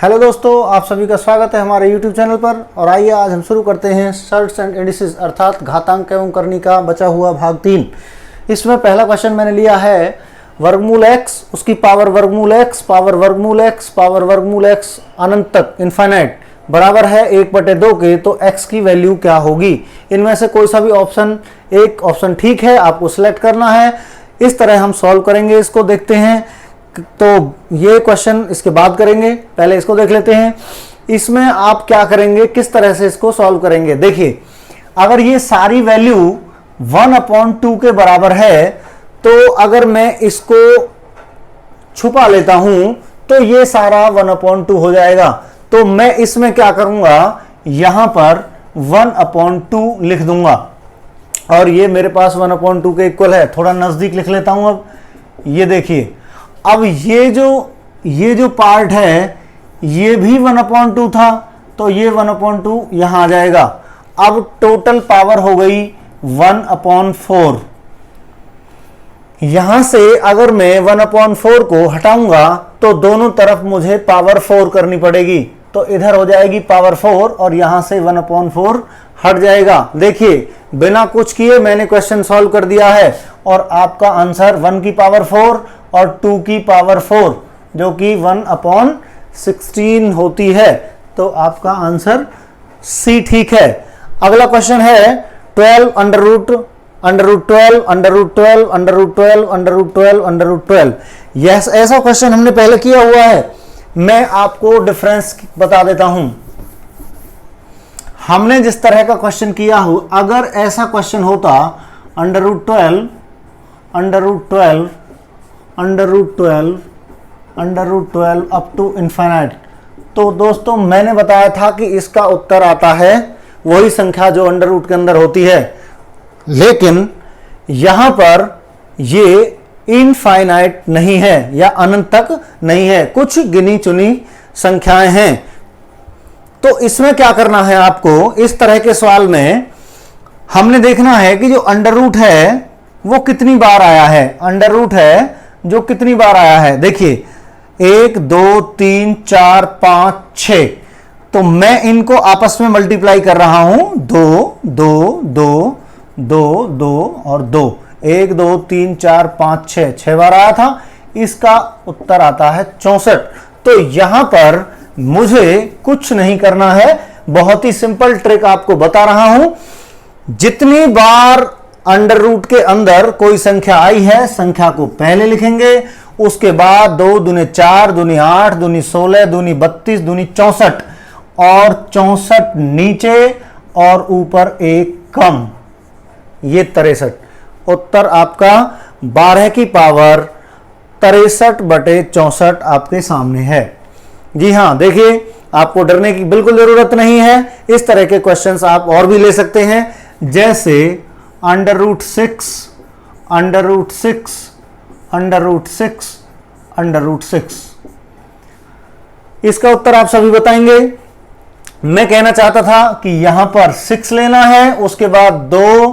Hello दोस्तों, आप सभी का स्वागत है हमारे YouTube चैनल पर। और आइए आज हम शुरू करते हैं सर्ट्स एंड इंडिसेस अर्थात घातांक एवं करणिका बचा हुआ भाग 3। इसमें पहला क्वेश्चन मैंने लिया है वर्गमूल x, उसकी पावर वर्गमूल x, पावर वर्गमूल x, पावर वर्गमूल x अनंत तक इनफाइनाइट बराबर है 1/2 के, तो x की वैल्यू क्या होगी। इनमें से कोई सा भी ऑप्शन, एक ऑप्शन ठीक है, आपको सिलेक्ट करना है। इस तरह हम सॉल्व करेंगे, इसको देखते हैं। तो ये क्वेश्चन इसके बाद करेंगे, पहले इसको देख लेते हैं। इसमें आप क्या करेंगे, किस तरह से इसको सॉल्व करेंगे। देखिए, अगर ये सारी वैल्यू 1/2 के बराबर है, तो अगर मैं इसको छुपा लेता हूं तो ये सारा 1/2 हो जाएगा। तो मैं इसमें क्या करूंगा, यहां पर 1/2 लिख दूंगा और ये मेरे पास 1/2 के इक्वल है। थोड़ा नजदीक लिख लेता हूं। अब ये देखिए, अब ये जो पार्ट है ये भी 1/2 था, तो ये 1/2 यहां आ जाएगा। अब टोटल पावर हो गई 1/4। यहां से अगर मैं 1/4 को हटाऊंगा तो दोनों तरफ मुझे पावर 4 करनी पड़ेगी, तो इधर हो जाएगी पावर 4 और यहां से 1/4 हट जाएगा। देखिए, बिना कुछ किए मैंने क्वेश्चन सॉल्व कर दिया है और आपका आंसर 1 की पावर 4 और 2 की पावर 4 जो कि 1/16 होती है। तो आपका आंसर सी ठीक है। अगला क्वेश्चन है 12 अंडर रूट 12 यस, ऐसा क्वेश्चन हमने पहले किया हुआ है। मैं आपको डिफरेंस बता देता हूं। हमने जिस तरह का क्वेश्चन किया हो, अगर ऐसा क्वेश्चन होता √12 अप टू इनफाइनाइट, तो दोस्तों मैंने बताया था कि इसका उत्तर आता है वही संख्या जो अंडर रूट के अंदर होती है। लेकिन यहां पर ये इनफाइनाइट नहीं है या अनंत तक नहीं है, कुछ गिनी चुनी संख्याएं हैं। तो इसमें क्या करना है आपको, इस तरह के सवाल में हमने देखना है कि जो अंडर रूट है वो कितनी बार आया है। अंडर रूट है जो कितनी बार आया है, देखिए 1 2 3 4 5 6, तो मैं इनको आपस में मल्टीप्लाई कर रहा हूं। 2 2 2 2 2 और 2, 1 2 3 4 5 6 बार आया था। इसका उत्तर आता है 64। तो यहां पर मुझे कुछ नहीं करना है, बहुत ही सिंपल ट्रिक आपको बता रहा हूं। जितनी बार अंडर रूट के अंदर कोई संख्या आई है, संख्या को पहले लिखेंगे, उसके बाद 2 दूनी 4 दूनी 8 दूनी 16 दूनी 32 दूनी 64 और 64 नीचे और ऊपर एक कम, ये 63। उत्तर आपका 12 की पावर 63/64 आपके सामने है। जी हां, देखिए, आपको डरने की बिल्कुल जरूरत नहीं है। इस तरह के क्वेश्चंस आप और भी ले सकते हैं, जैसे √6 इसका उत्तर आप सभी बताएंगे। मैं कहना चाहता था कि यहां पर 6 लेना है, उसके बाद 2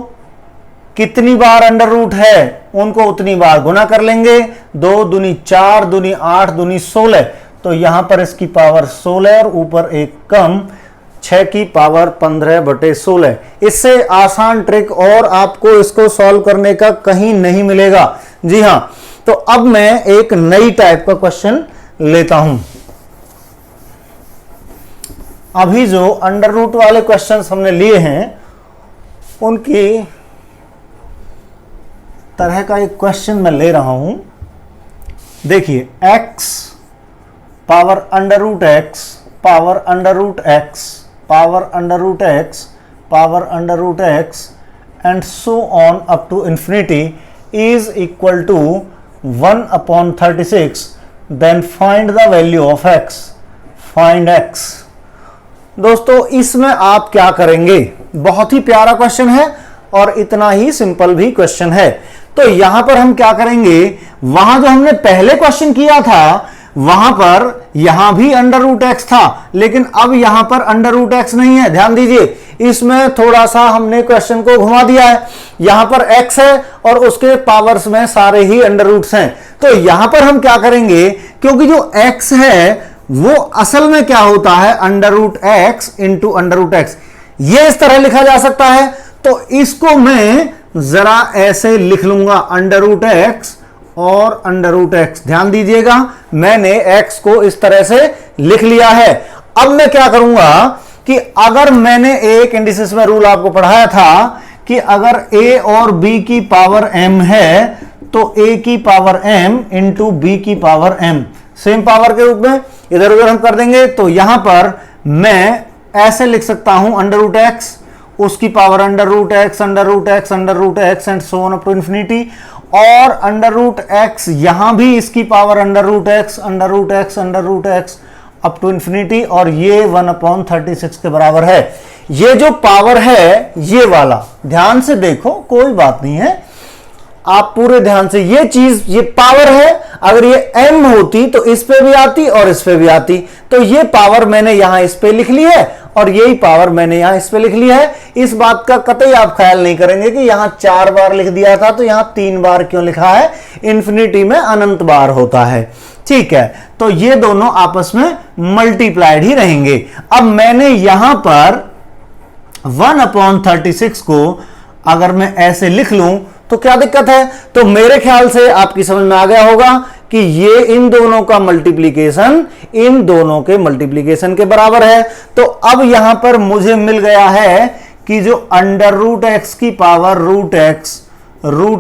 कितनी बार अंडर रूट है उनको उतनी बार गुना कर लेंगे। 2 दूनी 4 दूनी 8 दूनी 16, तो यहां पर इसकी पावर 16 और ऊपर एक कम, 6 की पावर 15/16। इससे आसान ट्रिक और आपको इसको सॉल्व करने का कहीं नहीं मिलेगा। जी हां, तो अब मैं एक नई टाइप का क्वेश्चन लेता हूं। अभी जो अंडर रूट वाले क्वेश्चंस हमने लिए हैं, उनकी तरह का एक क्वेश्चन मैं ले रहा हूं। देखिए, x power under root x power under root x power under root x power under root x and so on up to infinity is equal to 1/36, then find the value of x। Find x। दोस्तों, इसमें आप क्या करेंगे, बहुत ही प्यारा question है और इतना ही सिंपल भी क्वेश्चन है। तो यहां पर हम क्या करेंगे, वहां जो हमने पहले क्वेश्चन किया था वहां पर यहां भी अंडर रूट x था, लेकिन अब यहां पर अंडर रूट x नहीं है। ध्यान दीजिए, इसमें थोड़ा सा हमने क्वेश्चन को घुमा दिया है। यहां पर x है और उसके पावर्स में सारे ही अंडर रूट्स हैं। तो यहां पर हम क्या करेंगे, क्योंकि जो x है वो असल में क्या होता है, under root x into under root x. ये इस तरह लिखा जा सकता है, तो इसको मैं जरा ऐसे लिख लूंगा, अंडर रूट एक्स और अंडर रूट एक्स। ध्यान दीजिएगा, मैंने एक्स को इस तरह से लिख लिया है। अब मैं क्या करूंगा कि अगर मैंने एक इंडिसेस में रूल आपको पढ़ाया था कि अगर a और b की पावर m है तो a की पावर m इंटू b की पावर m सेम पावर के रूप में इधर उधर हम कर देंगे। तो यहां पर मैं ऐसे लिख सकता हूं, अंडर रूट एक्स, उसकी power under root x, under root x, under root x and so on up to infinity, और अंडर रूट एक्स यहां भी इसकी power under root x, under root x, under root x up to infinity, और ये 1/36 के बराबर है। ये जो पावर है ये वाला, ध्यान से देखो, कोई बात नहीं है, आप पूरे ध्यान से, ये चीज, ये पावर है, अगर ये m होती तो इस पे भी आती और इस पे भी आती, तो ये पावर मैंने यहां इस पे लिख ली है और यही पावर मैंने यहां इस पे लिख लिया है। इस बात का कतई आप ख्याल नहीं करेंगे कि यहां 4 बार लिख दिया था तो यहां 3 बार क्यों लिखा है, इन्फिनिटी में अनंत बार होता है, ठीक है। तो ये दोनों आपस में मल्टीप्लाइड ही रहेंगे। अब मैंने यहां पर 1/36 को अगर मैं ऐसे लिख लूं तो क्या दिक्कत है? तो मेरे ख्याल से आपकी समझ में आ गया होगा कि ये इन दोनों का मल्टीप्लीकेशन इन दोनों के मल्टीप्लीकेशन के बराबर है। तो अब यहां पर मुझे मिल गया है कि जो अंडर रूट एक्स की power root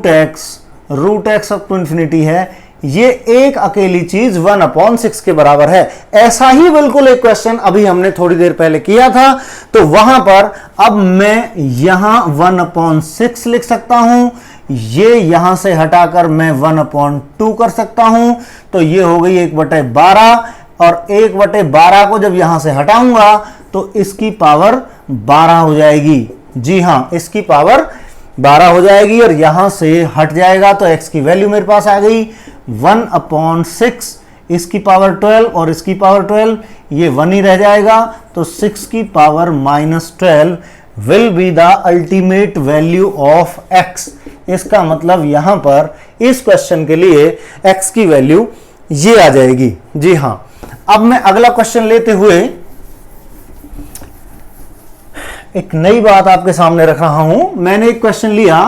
x up to infinity है, ये एक अकेली चीज 1/6 के बराबर है। ऐसा ही बिल्कुल एक क्वेश्चन अभी हमने थोड़ी देर पहले किया था, तो वहां पर अब मैं यहां 1/6 लिख सकता हूं, ये यहां से हटाकर मैं 1/2 कर सकता हूं, तो ये हो गई 1/12, और 1/12 को जब यहां से हटाऊंगा तो इसकी पावर 12 हो जाएगी। जी हां, इसकी पावर 12 हो जाएगी, और यहां से हट जाएगा तो x की वैल्यू मेरे पास आ गई 1/6, इसकी पावर 12 और इसकी पावर 12, ये 1 ही रह जाएगा, तो 6 की power -12 will be the ultimate value of x। इसका मतलब यहां पर इस क्वेश्चन के लिए x की वैल्यू ये आ जाएगी। जी हां, अब मैं अगला क्वेश्चन लेते हुए एक नई बात आपके सामने रख रहा हूं। मैंने एक क्वेश्चन लिया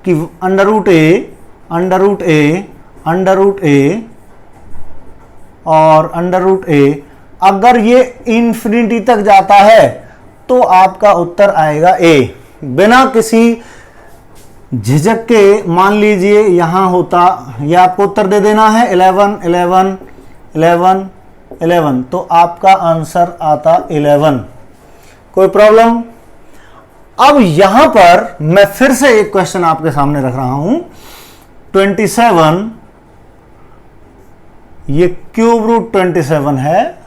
कि अंडर रूट ए और अंडर रूट ए, अगर ये इंफिनिटी तक जाता है तो आपका उत्तर आएगा a। बिना किसी झिझक के मान लीजिए यहां होता, ये आपको उत्तर दे देना है 11 11 11 11, तो आपका आंसर आता 11। कोई प्रॉब्लम? अब यहां पर मैं फिर से एक क्वेश्चन आपके सामने रख रहा हूं। 27, ये क्यूब रूट 27 है,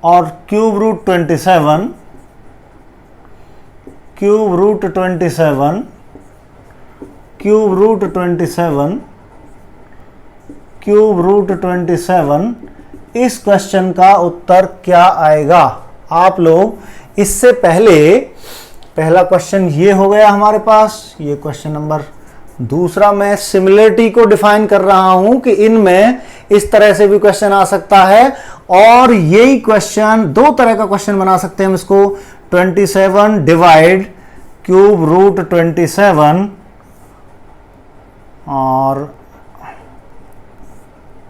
और cube root 27 cube root 27 cube root 27 cube root 27, इस क्वेश्चन का उत्तर क्या आएगा? आप लोग इससे पहले, पहला क्वेश्चन ये हो गया हमारे पास, ये क्वेश्चन नंबर दूसरा, मैं सिमिलरिटी को डिफाइन कर रहा हूं कि इनमें इस तरह से भी क्वेश्चन आ सकता है, और यही क्वेश्चन दो तरह का क्वेश्चन बना सकते हैं हम इसको। 27 डिवाइड क्यूब रूट 27 और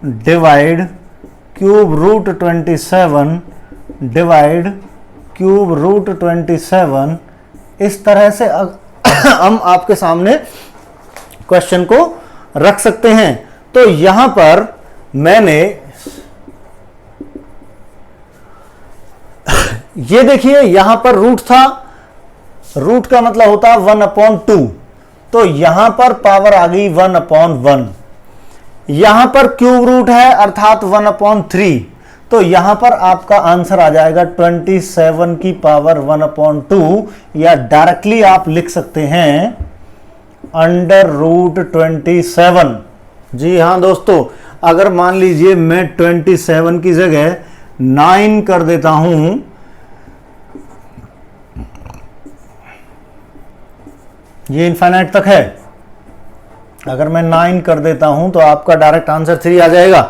divide cube root 27 divide cube root 27, इस तरह से हम आपके सामने क्वेश्चन को रख सकते हैं। तो यहां पर मैंने ये देखिए, यहां पर रूट था, रूट का मतलब होता है 1/2, तो यहां पर पावर आ गई 1/1। यहां पर क्यूब रूट है अर्थात 1/3, तो यहां पर आपका आंसर आ जाएगा 27 की पावर 1/2, या डायरेक्टली आप लिख सकते हैं अंडर रूट 27। जी हां दोस्तों, अगर मान लीजिए मैं 27 की जगह 9 कर देता हूं, ये इनफाइनाइट तक है, अगर मैं 9 कर देता हूं तो आपका डायरेक्ट आंसर 3 आ जाएगा।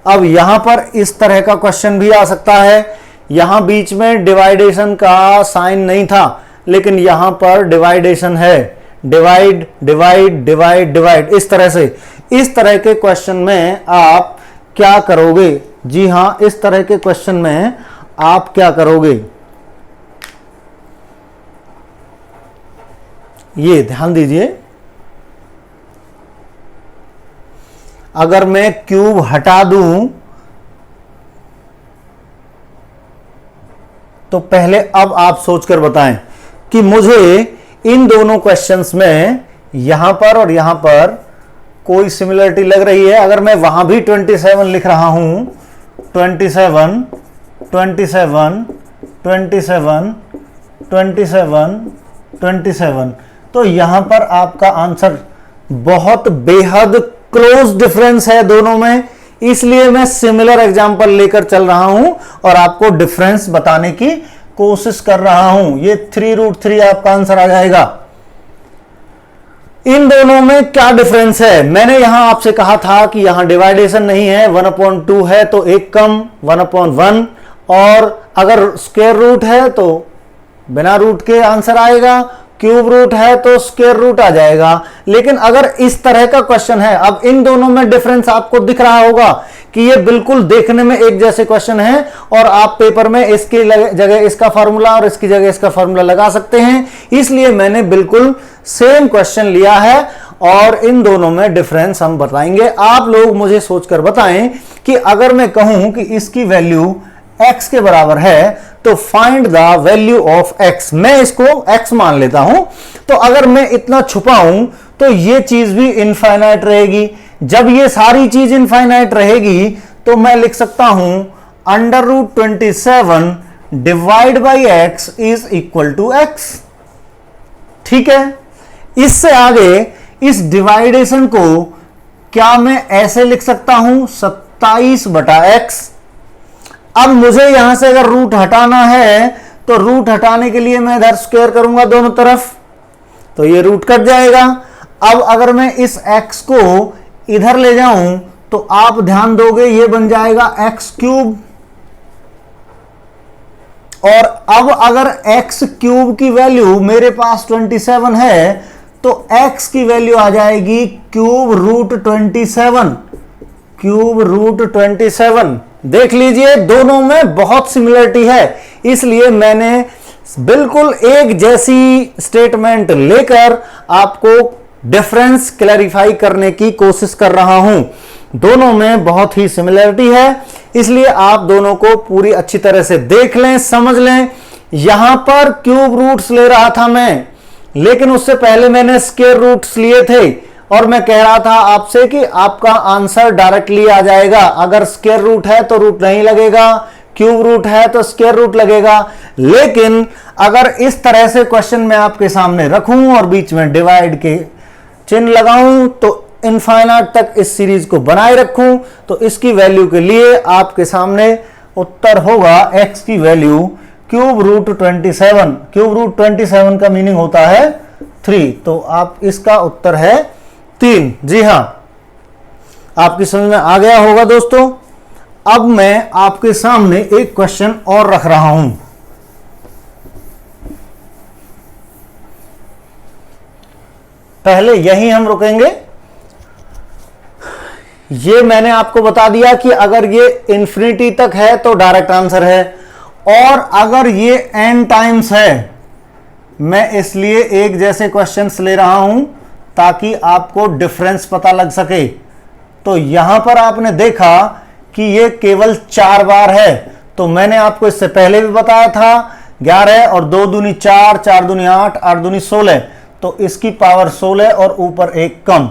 अब यहां पर इस तरह का क्वेश्चन भी आ सकता है। यहां बीच में डिवाइडेशन का साइन नहीं था, लेकिन यहां पर डिवाइडेशन है, डिवाइड डिवाइड डिवाइड डिवाइड, इस तरह से। इस तरह के क्वेश्चन में आप क्या करोगे? जी हां, इस तरह के क्वेश्चन में आप क्या करोगे, ये ध्यान दीजिए। अगर मैं क्यूब हटा दूं तो पहले अब आप सोचकर बताएं कि मुझे इन दोनों क्वेश्चंस में यहां पर और यहां पर कोई सिमिलरिटी लग रही है। अगर मैं वहां भी 27 लिख रहा हूं, 27 27 27 27 27, तो यहां पर आपका आंसर बहुत बेहद क्लोज डिफरेंस है दोनों में। इसलिए मैं सिमिलर एग्जांपल लेकर चल रहा हूं और आपको डिफरेंस बताने की कोशिश कर रहा हूं। ये 3√3 आपका आंसर आ जाएगा। इन दोनों में क्या डिफरेंस है? मैंने यहां आपसे कहा था कि यहां डिवाइडेशन नहीं है, 1/2 है तो एक कम 1/1, और अगर स्क्वायर रूट है तो बिना रूट के आंसर आएगा, क्यूब रूट है तो स्क्वायर रूट आ जाएगा। लेकिन अगर इस तरह का क्वेश्चन है, अब इन दोनों में डिफरेंस आपको दिख रहा होगा कि ये बिल्कुल देखने में एक जैसे क्वेश्चन है, और आप पेपर में इसकी जगह इसका फार्मूला और इसकी जगह इसका फार्मूला लगा सकते हैं। इसलिए मैंने बिल्कुल सेम क्वेश्चन लिया है और इन दोनों में डिफरेंस हम बताएंगे। आप लोग मुझे सोचकर बताएं कि अगर मैं कहूं कि इसकी वैल्यू x के बराबर है तो find the value of x, मैं इसको x मान लेता हूं। तो अगर मैं इतना छुपाऊं तो ये चीज भी इनफाइनाइट रहेगी। जब ये सारी चीज इनफाइनाइट रहेगी तो मैं लिख सकता हूं √27 divide by x is equal to x। ठीक है, इससे आगे इस डिवाइडेशन को क्या मैं ऐसे लिख सकता हूं, 27/x। अब मुझे यहां से अगर रूट हटाना है तो रूट हटाने के लिए मैं इधर स्क्वायर करूंगा दोनों तरफ, तो ये रूट कट जाएगा। अब अगर मैं इस x को इधर ले जाऊं तो आप ध्यान दोगे ये बन जाएगा x³। और अब अगर x³ की वैल्यू मेरे पास 27 है तो x की वैल्यू आ जाएगी √27, √27। देख लीजिए दोनों में बहुत सिमिलरिटी है, इसलिए मैंने बिल्कुल एक जैसी स्टेटमेंट लेकर आपको डिफरेंस क्लैरिफाई करने की कोशिश कर रहा हूं। दोनों में बहुत ही सिमिलरिटी है, इसलिए आप दोनों को पूरी अच्छी तरह से देख लें, समझ लें। यहां पर क्यूब रूट्स ले रहा था मैं, लेकिन उससे पहले मैंने स्क्वायर रूट्स लिए थे और मैं कह रहा था आपसे कि आपका आंसर डायरेक्टली आ जाएगा। अगर स्क्वायर रूट है तो रूट नहीं लगेगा, क्यूब रूट है तो स्क्वायर रूट लगेगा। लेकिन अगर इस तरह से क्वेश्चन मैं आपके सामने रखूं और बीच में डिवाइड के चिन्ह लगाऊं तो इनफाइनाइट तक इस सीरीज को बनाए रखूं, तो इसकी वैल्यू के लिए आपके सामने उत्तर होगा x की वैल्यू √27। √27 का मीनिंग होता है 3, तो आप इसका उत्तर है 3। जी हां, आपकी समझ में आ गया होगा दोस्तों। अब मैं आपके सामने एक क्वेश्चन और रख रहा हूं। पहले यही हम रुकेंगे। ये मैंने आपको बता दिया कि अगर ये इंफिनिटी तक है तो डायरेक्ट आंसर है, और अगर ये n टाइम्स है, मैं इसलिए एक जैसे क्वेश्चंस ले रहा हूं ताकि आपको डिफरेंस पता लग सके। तो यहां पर आपने देखा कि ये केवल 4 बार है, तो मैंने आपको इससे पहले भी बताया था 11 और 2 दूनी 4, 4 दूनी 8, 8 दूनी 16, तो इसकी पावर 16 और ऊपर एक कम,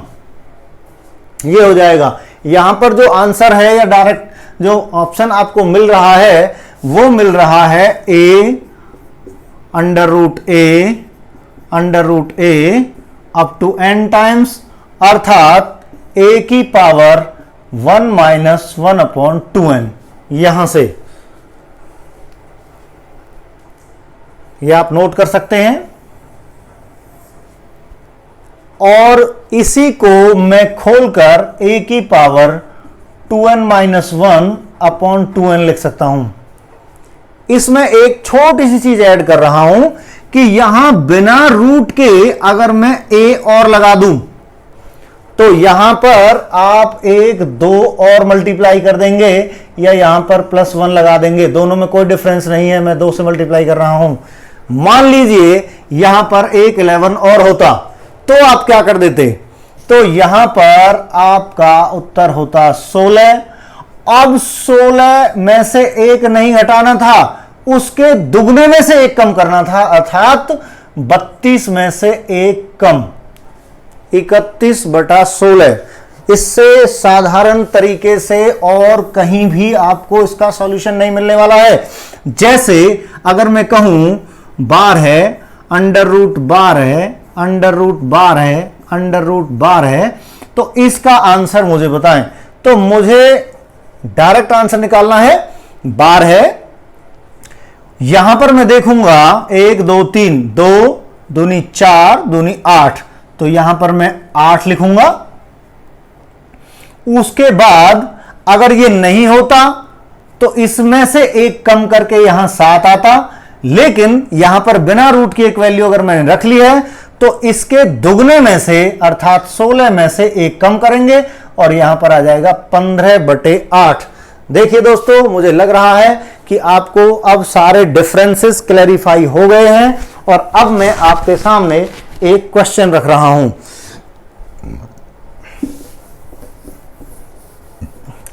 ये हो जाएगा। यहां पर जो आंसर है या डायरेक्ट जो ऑप्शन आपको मिल रहा है वो मिल रहा है a √a up to n times, अर्थात a की पावर 1 - 1/2n। यहां से यह आप नोट कर सकते हैं। और इसी को मैं खोलकर a की power 2n minus 1 upon 2n लिख सकता हूं। इसमें एक छोटी सी चीज ऐड कर रहा हूं कि यहां बिना रूट के अगर मैं a और लगा दूं तो यहां पर आप 1 2 और मल्टीप्लाई कर देंगे या यहां पर +1 लगा देंगे, दोनों में कोई डिफरेंस नहीं है, मैं 2 से मल्टीप्लाई कर रहा हूं। मान लीजिए यहां पर एक 11 और होता तो आप क्या कर देते, तो यहां पर आपका उत्तर होता 16। अब 16 में से एक नहीं घटाना था, उसके दुगने में से एक कम करना था, अर्थात 32 में से एक कम, 31/16। इससे साधारण तरीके से और कहीं भी आपको इसका सॉल्यूशन नहीं मिलने वाला है। जैसे अगर मैं कहूं बार है, अंडर रूट बार है, अंडर रूट बार है, अंडर रूट बार है, तो इसका आंसर मुझे बताएं। तो मुझे डायरेक्ट आंसर निकालना है, बार है, यहां पर मैं देखूंगा 1 2 3, 2 दूनी 4 दूनी 8, तो यहां पर मैं 8 लिखूंगा। उसके बाद अगर ये नहीं होता तो इसमें से एक कम करके यहां 7 आता, लेकिन यहां पर बिना रूट की एक वैल्यू अगर मैंने रख ली है तो इसके दुगने में से अर्थात 16 में से एक कम करेंगे और यहां पर आ जाएगा 15/8। देखिए दोस्तों, मुझे लग रहा है कि आपको अब सारे डिफरेंसेस क्लैरिफाई हो गए हैं और अब मैं आपके सामने एक क्वेश्चन रख रहा हूं।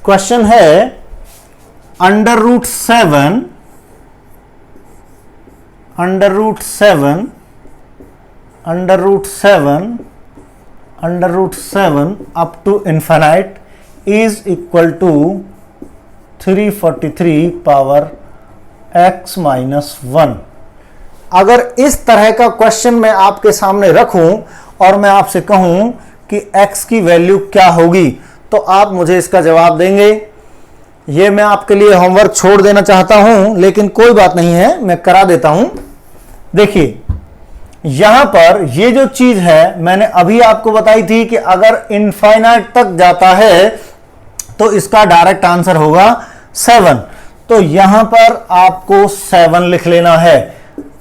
क्वेश्चन है under root 7 under root 7 under root 7 under root 7 up to infinite is equal to 343 power x minus 1। अगर इस तरह का क्वेश्चन मैं आपके सामने रखूं और मैं आपसे कहूं कि x की वैल्यू क्या होगी, तो आप मुझे इसका जवाब देंगे। ये मैं आपके लिए होमवर्क छोड़ देना चाहता हूं, लेकिन कोई बात नहीं है, मैं करा देता हूं। देखिए यहां पर ये जो चीज है मैंने अभी आपको बताई थी कि अगर इनफाइनाइट तक जाता है तो इसका डायरेक्ट आंसर होगा 7। तो यहां पर आपको 7 लिख लेना है।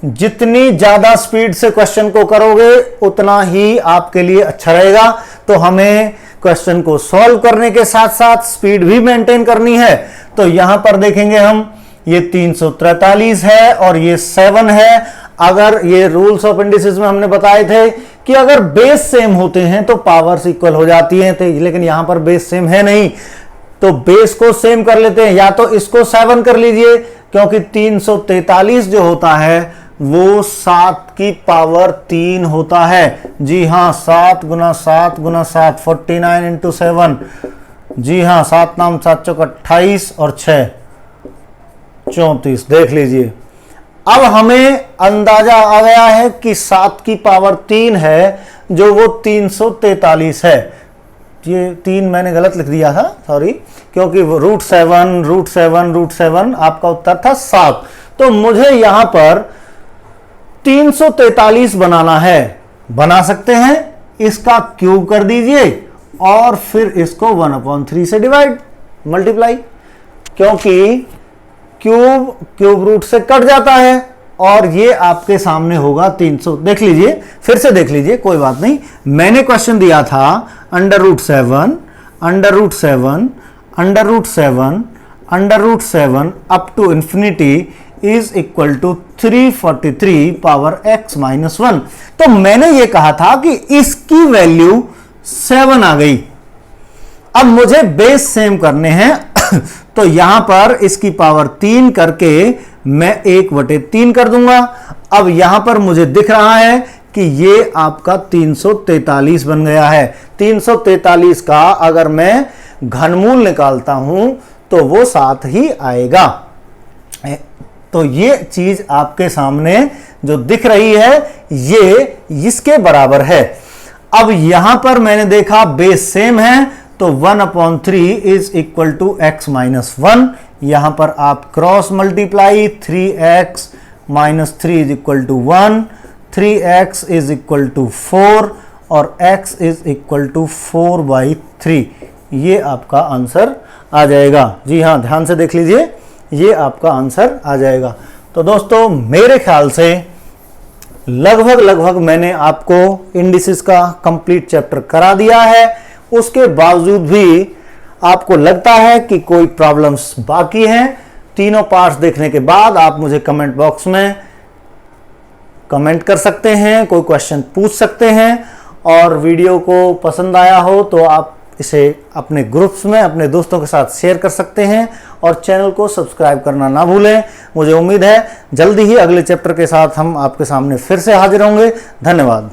जितनी ज्यादा स्पीड से क्वेश्चन को करोगे उतना ही आपके लिए अच्छा रहेगा। तो हमें क्वेश्चन को सॉल्व करने के साथ साथ स्पीड भी मेंटेन करनी है। तो यहां पर देखेंगे हम, ये 343 है और ये 7 है। अगर ये रूल्स ऑफ इंडिसेस में हमने बताए थे कि अगर बेस सेम होते हैं तो पावर्स इक्वल हो जाती हैं, लेकिन यहां पर बेस सेम है नहीं, तो बेस को सेम कर लेते हैं। या तो इसको 7 कर लीजिए, क्योंकि 343 जो होता है वो 7 की पावर 3 होता है। जी हां, 7 गुना 7 गुना 7, 49 इंटू 7। जी हां, 7 नाम 7 चौक 28 और 6 34। देख लीजिए, अब हमें अंदाजा आ गया है कि 7 की पावर 3 है, जो वो 343 है। ये 3 मैंने गलत लिख दिया था, सॉरी, क्योंकि वो रूट 7 आपका उत्तर था 7। तो मुझे यहां पर 343 बनाना है। बना सकते हैं, इसका क्यूब कर दीजिए और फिर इसको 1/3 से डिवाइड मल्टीप्लाई, क्योंकि क्यूब रूट से कट जाता है और ये आपके सामने होगा 300। देख लीजिए, फिर से देख लीजिए, कोई बात नहीं। मैंने क्वेश्चन दिया था under root 7 under root 7 under root 7 under root 7 up to infinity is equal to 343 power x minus 1। तो मैंने ये कहा था कि इसकी वैल्यू 7 आ गई। अब मुझे बेस सेम करने हैं तो यहां पर इसकी पावर 3 करके मैं 1/3 कर दूंगा। अब यहां पर मुझे दिख रहा है कि ये आपका 343 बन गया है। 343 का अगर मैं घनमूल निकालता हूं तो वो 7 ही आएगा। तो ये चीज आपके सामने जो दिख रही है ये इसके बराबर है। अब यहां पर मैंने देखा बेस सेम है, तो 1/3 is equal to x minus 1। यहां पर आप cross multiply, 3x minus 3 is equal to 1, 3x is equal to 4 और x इज इक्वल टू 4/3। ये आपका आंसर आ जाएगा। जी हाँ, ध्यान से देख लीजिए, ये आपका आंसर आ जाएगा। तो दोस्तों मेरे ख्याल से लगभग मैंने आपको इंडिसेस का कंप्लीट चैप्टर करा दिया है। उसके बावजूद भी आपको लगता है कि कोई प्रॉब्लम्स बाकी हैं, तीनों पार्ट्स देखने के बाद आप मुझे कमेंट बॉक्स में कमेंट कर सकते हैं, कोई क्वेश्चन पूछ सकते हैं। और वीडियो को पसंद आया हो तो आप इसे अपने ग्रुप्स में अपने दोस्तों के साथ शेयर कर सकते हैं और चैनल को सब्सक्राइब करना ना भूलें। मुझे उम्मीद है जल्दी ही अगले चैप्टर के साथ हम आपके सामने फिर से हाजिर होंगे। धन्यवाद।